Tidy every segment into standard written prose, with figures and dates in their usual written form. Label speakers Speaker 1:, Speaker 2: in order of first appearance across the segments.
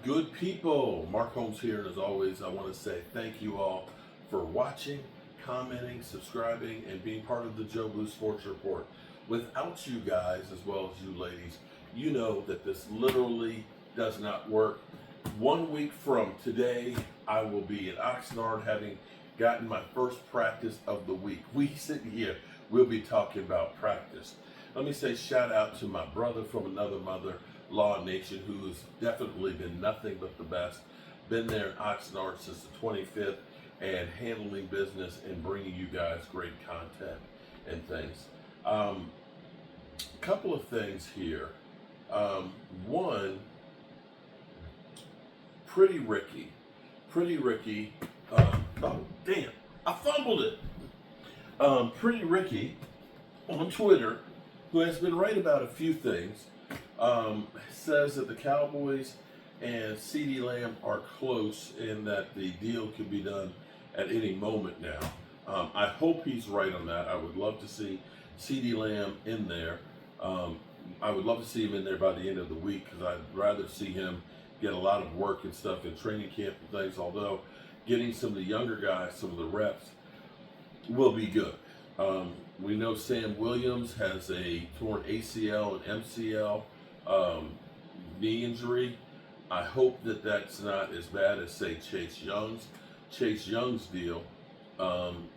Speaker 1: Good people. Mark Holmes here, and as always, I want to say thank you all for watching, commenting, subscribing, and being part of the Joe Blue Sports Report. Without you guys, as well as you ladies, you know that this literally does not work. 1 week from today, I will be in Oxnard having gotten my first practice of the week. We sit here, we'll be talking about practice. Let me say shout out to my brother from another mother, Law Nation, who's definitely been nothing but the best. Been there in Oxnard since the 25th and handling business and bringing you guys great content and things. Couple of things here. One, Pretty Ricky. Oh damn, I fumbled it. Pretty Ricky on Twitter, who has been right about a few things, says that the Cowboys and CeeDee Lamb are close and that the deal could be done at any moment now. I hope he's right on that. I would love to see CeeDee Lamb in there. I would love to see him in there by the end of the week because I'd rather see him get a lot of work and stuff in training camp and things, although getting some of the younger guys, some of the reps, will be good. We know Sam Williams has a torn ACL and MCL knee injury. I hope that that's not as bad as, say, Chase Young's deal.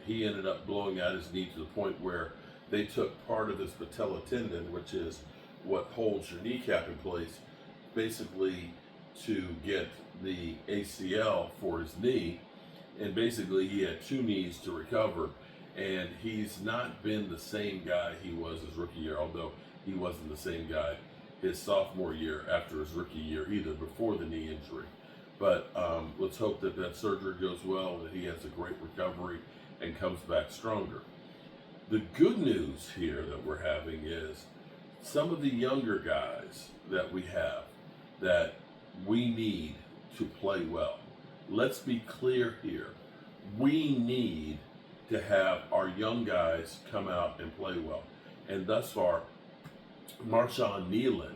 Speaker 1: He ended up blowing out his knee to the point where they took part of his patella tendon, which is what holds your kneecap in place, basically to get the ACL for his knee. And basically he had two knees to recover. And he's not been the same guy he was his rookie year, although he wasn't the same guy his sophomore year after his rookie year either, before the knee injury. But let's hope that that surgery goes well, that he has a great recovery and comes back stronger. The good news here that we're having is some of the younger guys that we have that we need to play well. Let's be clear here. We need to have our young guys come out and play well. And thus far, Marshawn Kneeland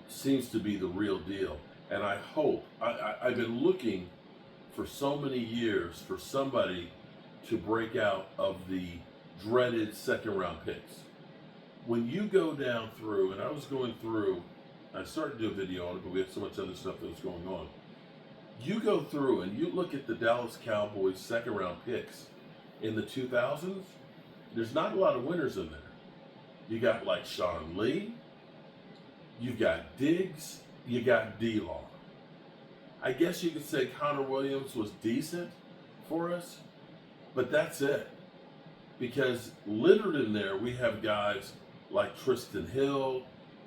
Speaker 1: seems to be the real deal. And I hope, I've been looking for so many years for somebody to break out of the dreaded second round picks. When you go down through, and I was going through, I started to do a video on it, but we had so much other stuff that was going on. You go through and you look at the Dallas Cowboys second round picks in the 2000s, there's not a lot of winners in there. You got like Sean Lee, you got Diggs, you got D-Law. I guess you could say Connor Williams was decent for us, but that's it. Because littered in there, we have guys like Tristan Hill,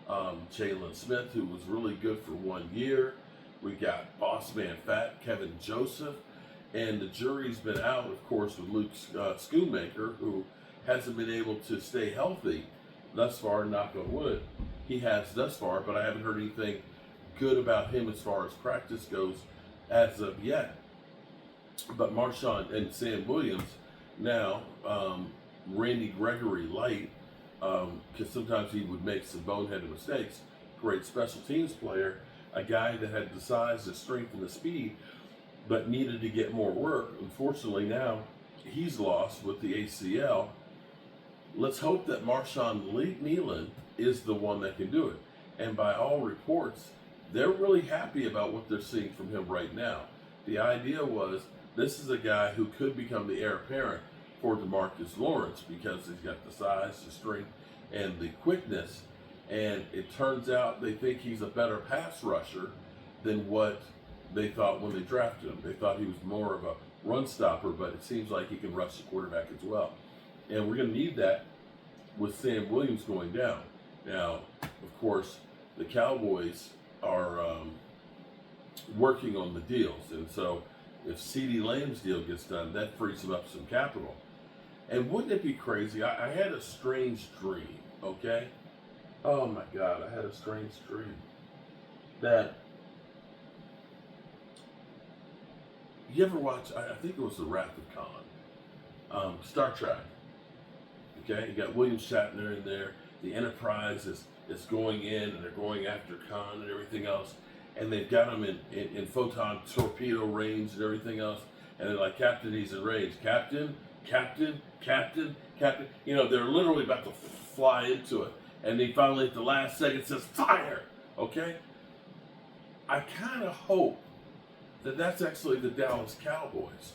Speaker 1: Jalen Smith, who was really good for 1 year. We got Boss Man Fat, Kevin Joseph. And the jury's been out, of course, with Luke Schoonmaker, who hasn't been able to stay healthy thus far, knock on wood. He has thus far, but I haven't heard anything good about him as far as practice goes as of yet. But Marshawn and Sam Williams, now Randy Gregory light, because sometimes he would make some boneheaded mistakes. Great special teams player, a guy that had the size, the strength, and the speed, but needed to get more work. Unfortunately, now he's lost with the ACL. Let's hope that Marshawn Kneeland is the one that can do it. And by all reports, they're really happy about what they're seeing from him right now. The idea was, this is a guy who could become the heir apparent for DeMarcus Lawrence because he's got the size, the strength, and the quickness. And it turns out they think he's a better pass rusher than what they thought when they drafted him. They thought he was more of a run stopper, but it seems like he can rush the quarterback as well. And we're going to need that with Sam Williams going down. Now, of course, the Cowboys are working on the deals. And so if CeeDee Lamb's deal gets done, that frees him up some capital. And wouldn't it be crazy? I had a strange dream, okay? Oh my God, I had a strange dream that, you ever watch, I think it was The Wrath of Khan, Star Trek, okay? You got William Shatner in there, the Enterprise is going in and they're going after Khan and everything else. and they've got him in photon torpedo range and everything else. And they're like, Captain, he's in range. Captain, Captain, Captain, Captain. You know, they're literally about to fly into it. And he finally, at the last second, says, fire! Okay? I kind of hope that that's actually the Dallas Cowboys.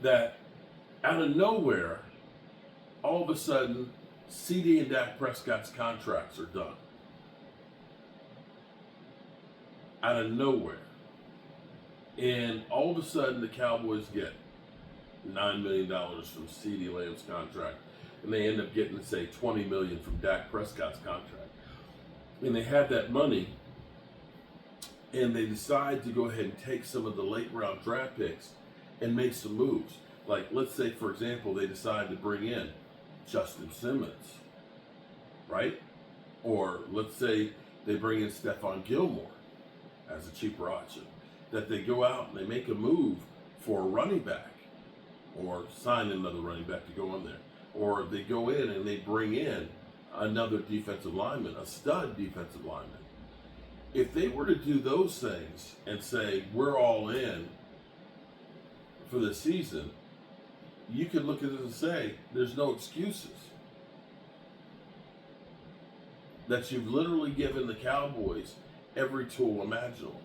Speaker 1: That out of nowhere, all of a sudden, Ceedee and Dak Prescott's contracts are done. Out of nowhere. And all of a sudden, the Cowboys get $9 million from CeeDee Lamb's contract. And they end up getting, say, $20 million from Dak Prescott's contract. And they have that money, and they decide to go ahead and take some of the late round draft picks and make some moves. Like, let's say, for example, they decide to bring in Justin Simmons, right? Or let's say they bring in Stephon Gilmore as a cheaper option. That they go out and they make a move for a running back, or sign another running back to go on there. Or they go in and they bring in another defensive lineman, a stud defensive lineman. If they were to do those things and say, we're all in for the season, you could look at it and say, there's no excuses. That you've literally given the Cowboys every tool imaginable.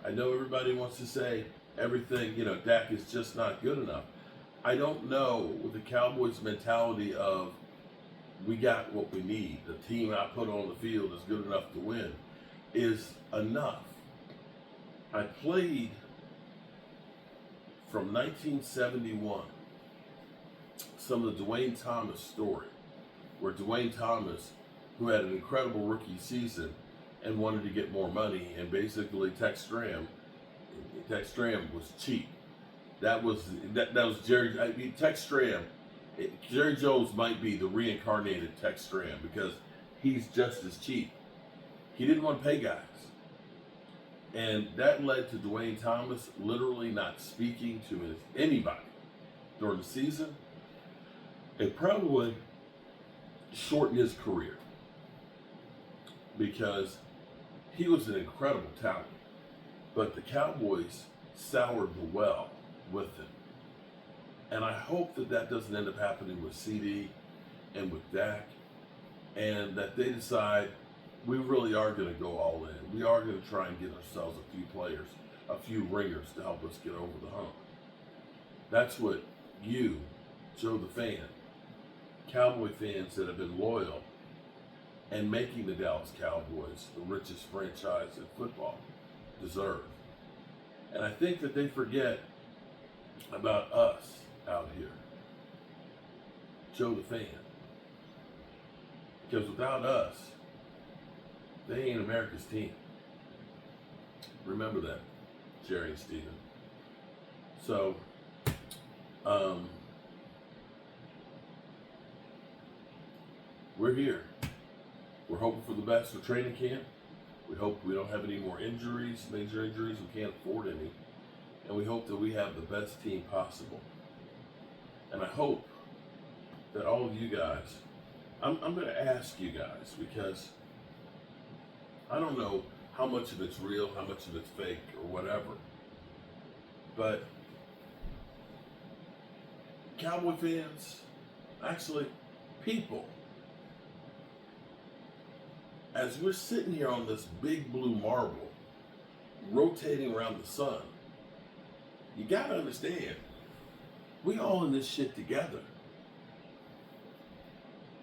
Speaker 1: I know everybody wants to say everything, Dak is just not good enough. I don't know with the Cowboys' mentality of, we got what we need. The team I put on the field is good enough to win, is enough. I played from 1971 some of the Dwayne Thomas story, where Dwayne Thomas, who had an incredible rookie season and wanted to get more money, and basically Tex Stram was cheap. That was Jerry. Tex Stram. Jerry Jones might be the reincarnated Tex Stram because he's just as cheap. He didn't want to pay guys. And that led to Dwayne Thomas literally not speaking to anybody during the season. It probably shortened his career because he was an incredible talent. But the Cowboys soured the well with him. And I hope that doesn't end up happening with CeeDee and with Dak, and that they decide we really are going to go all in. We are going to try and get ourselves a few players, a few ringers to help us get over the hump. That's what you, Joe the fan, Cowboy fans that have been loyal and making the Dallas Cowboys the richest franchise in football deserve. And I think that they forget about us out here, Joe the fan. Because without us, they ain't America's team. Remember that, Jerry and Steven. So, we're here. We're hoping for the best for training camp. We hope we don't have any more injuries, major injuries. We can't afford any. And we hope that we have the best team possible. And I hope that all of you guys, I'm going to ask you guys, because I don't know how much of it's real, how much of it's fake, or whatever. But Cowboy fans, actually people, as we're sitting here on this big blue marble, rotating around the sun, you gotta understand, we all in this shit together.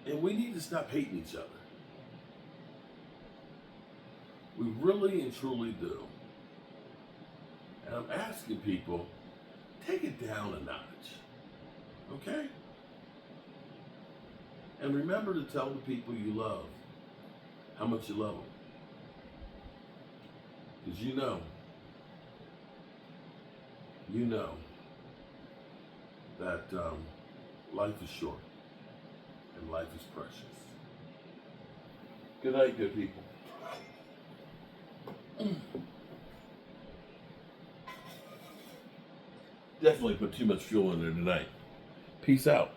Speaker 1: And we need to stop hating each other. We really and truly do. And I'm asking people, take it down a notch. Okay? And remember to tell the people you love how much you love them. Because you know that life is short and life is precious. Good night, good people. Definitely put too much fuel in there tonight. Peace out.